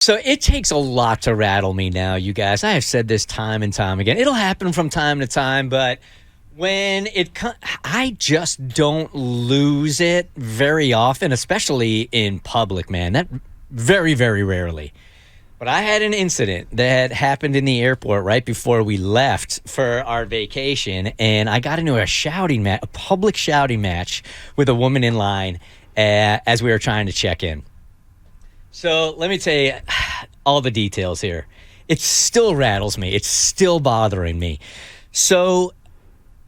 So it takes a lot to rattle me now, you guys. I have said this time and time again. It'll happen from time to time, but when I just don't lose it very often, especially in public, man. That very, very rarely. But I had an incident that happened in the airport right before we left for our vacation, and I got into a public shouting match with a woman in line as we were trying to check in. So let me tell you all the details here. It still rattles me. It's still bothering me. So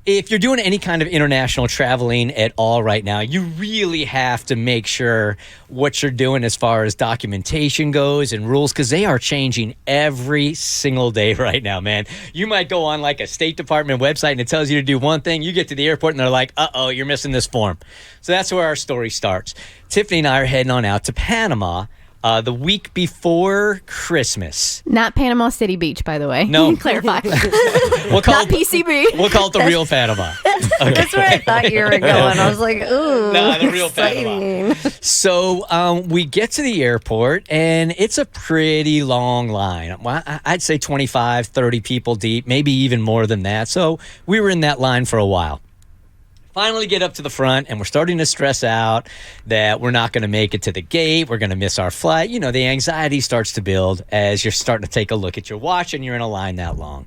if you're doing any kind of international traveling at all right now, you really have to make sure what you're doing as far as documentation goes and rules, because they are changing every single day right now, man. You might go on like a State Department website and it tells you to do one thing. You get to the airport and they're like, uh-oh, you're missing this form. So that's where our story starts. Tiffany and I are heading on out to Panama the week before Christmas. Not Panama City Beach, by the way. No. Clarify. Not PCB. We'll call it the real Panama. Okay. That's where I thought you were going. I was like, ooh. No, the real exciting. Panama. So we get to the airport, and it's a pretty long line. Well, I'd say 25, 30 people deep, maybe even more than that. So we were in that line for a while. Finally get up to the front, and we're starting to stress out that we're not going to make it to the gate. We're going to miss our flight. You know, the anxiety starts to build as you're starting to take a look at your watch and you're in a line that long.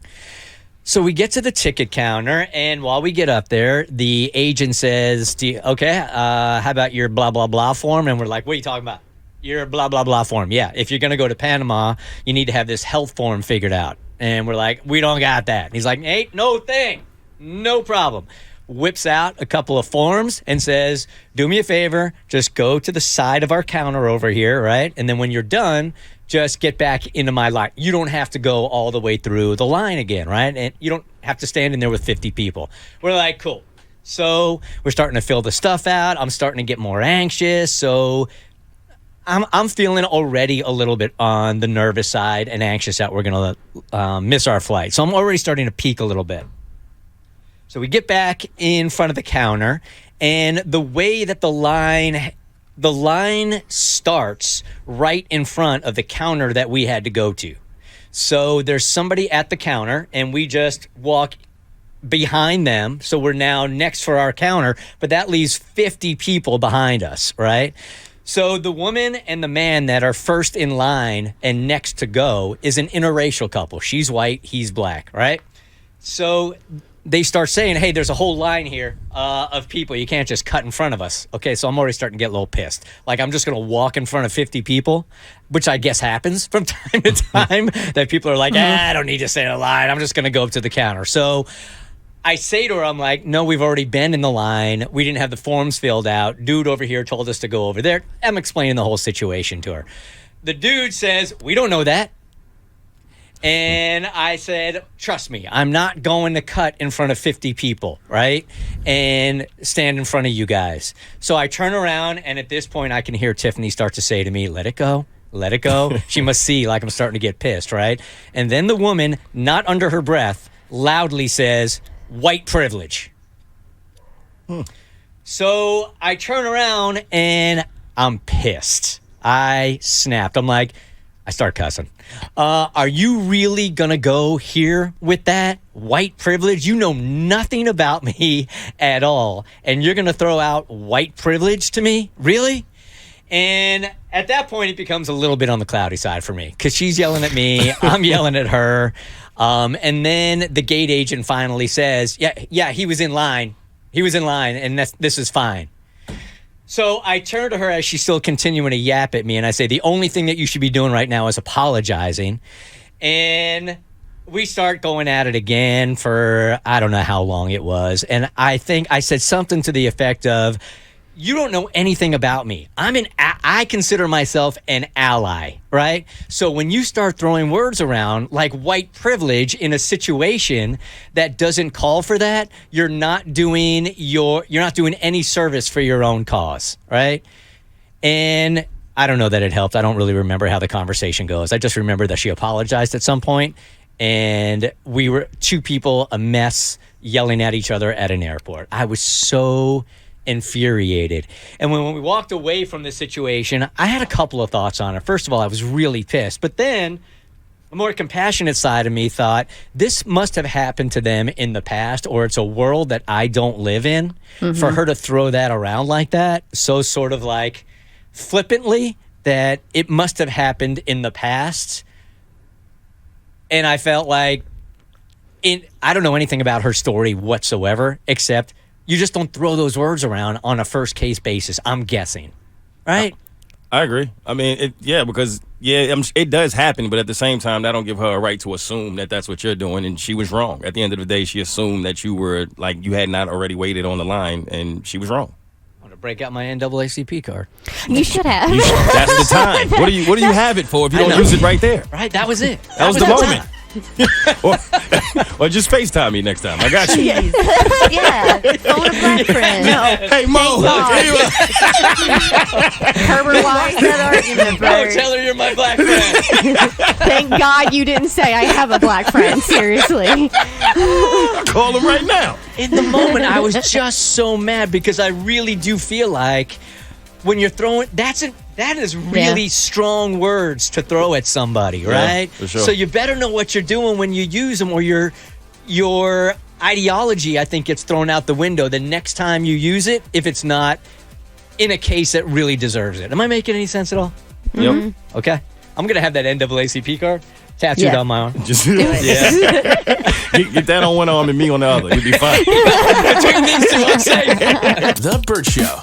So we get to the ticket counter, and while we get up there, the agent says, how about your blah, blah, blah form? And we're like, what are you talking about? Your blah, blah, blah form. Yeah, if you're going to go to Panama, you need to have this health form figured out. And we're like, we don't got that. And he's like, hey, no thing. No problem. Whips out a couple of forms and says, do me a favor, just go to the side of our counter over here, right? And then when you're done, just get back into my line. You don't have to go all the way through the line again, right? And you don't have to stand in there with 50 people. We're like, cool. So we're starting to fill the stuff out. I'm starting to get more anxious. So I'm feeling already a little bit on the nervous side and anxious that we're going to miss our flight. So I'm already starting to peak a little bit. So we get back in front of the counter, and the way that the line starts right in front of the counter that we had to go to. So there's somebody at the counter, and we just walk behind them. So we're now next for our counter, but that leaves 50 people behind us, right? So the woman and the man that are first in line and next to go is an interracial couple. She's white, he's black, right? So they start saying, hey, there's a whole line here of people. You can't just cut in front of us. Okay, so I'm already starting to get a little pissed. Like, I'm just going to walk in front of 50 people, which I guess happens from time to time, that people are like, I don't need to stay in a line. I'm just going to go up to the counter. So I say to her, I'm like, no, we've already been in the line. We didn't have the forms filled out. Dude over here told us to go over there. I'm explaining the whole situation to her. The dude says, we don't know that. And I said, trust me, I'm not going to cut in front of 50 people, right? And stand in front of you guys. So I turn around, and at this point, I can hear Tiffany start to say to me, let it go. Let it go. She must see like I'm starting to get pissed, right? And then the woman, not under her breath, loudly says, white privilege. So I turn around, and I'm pissed. I snapped. I'm like, I start cussing. Are you really going to go here with that? White privilege? You know nothing about me at all. And you're going to throw out white privilege to me? Really? And at that point, it becomes a little bit on the cloudy side for me, because she's yelling at me. I'm yelling at her. And then the gate agent finally says, yeah, he was in line. He was in line, and this is fine. So I turn to her as she's still continuing to yap at me, and I say, the only thing that you should be doing right now is apologizing. And we start going at it again for I don't know how long it was. And I think I said something to the effect of, you don't know anything about me. I consider myself an ally, right? So when you start throwing words around like white privilege in a situation that doesn't call for that, you're not doing any service for your own cause, right? And I don't know that it helped. I don't really remember how the conversation goes. I just remember that she apologized at some point, and we were two people, a mess, yelling at each other at an airport. I was so infuriated. And when we walked away from the situation, I had a couple of thoughts on it. First of all, I was really pissed. But then a more compassionate side of me thought, this must have happened to them in the past, or it's a world that I don't live in. For her to throw that around like that, so sort of like flippantly, that it must have happened in the past. And I felt like, I don't know anything about her story whatsoever, except you just don't throw those words around on a first case basis, I'm guessing. Right? I agree. I mean, because it does happen, but at the same time, that don't give her a right to assume that that's what you're doing, and she was wrong. At the end of the day, she assumed that you were, like, you had not already waited on the line, and she was wrong. I'm going to break out my NAACP card. You should have. That's the time. What do you have it for if you don't use it right there? Right, that was it. That was the moment. or just FaceTime me next time. I got you. Yeah. Phone a black friend. Hey, Mo. Herbert lost that argument, Oh, Bert. tell her you're my black friend. Thank God you didn't say I have a black friend. Seriously. Call him right now. In the moment, I was just so mad because I really do feel like when you're throwing, that is really strong words to throw at somebody, right? For sure. So you better know what you're doing when you use them, or your ideology, I think, gets thrown out the window the next time you use it, if it's not in a case that really deserves it. Am I making any sense at all? Yep. Okay. I'm going to have that NAACP card tattooed on my arm. Just get that on one arm and me on the other. You'll be fine. Between these two, I'm safe. The Bert Show.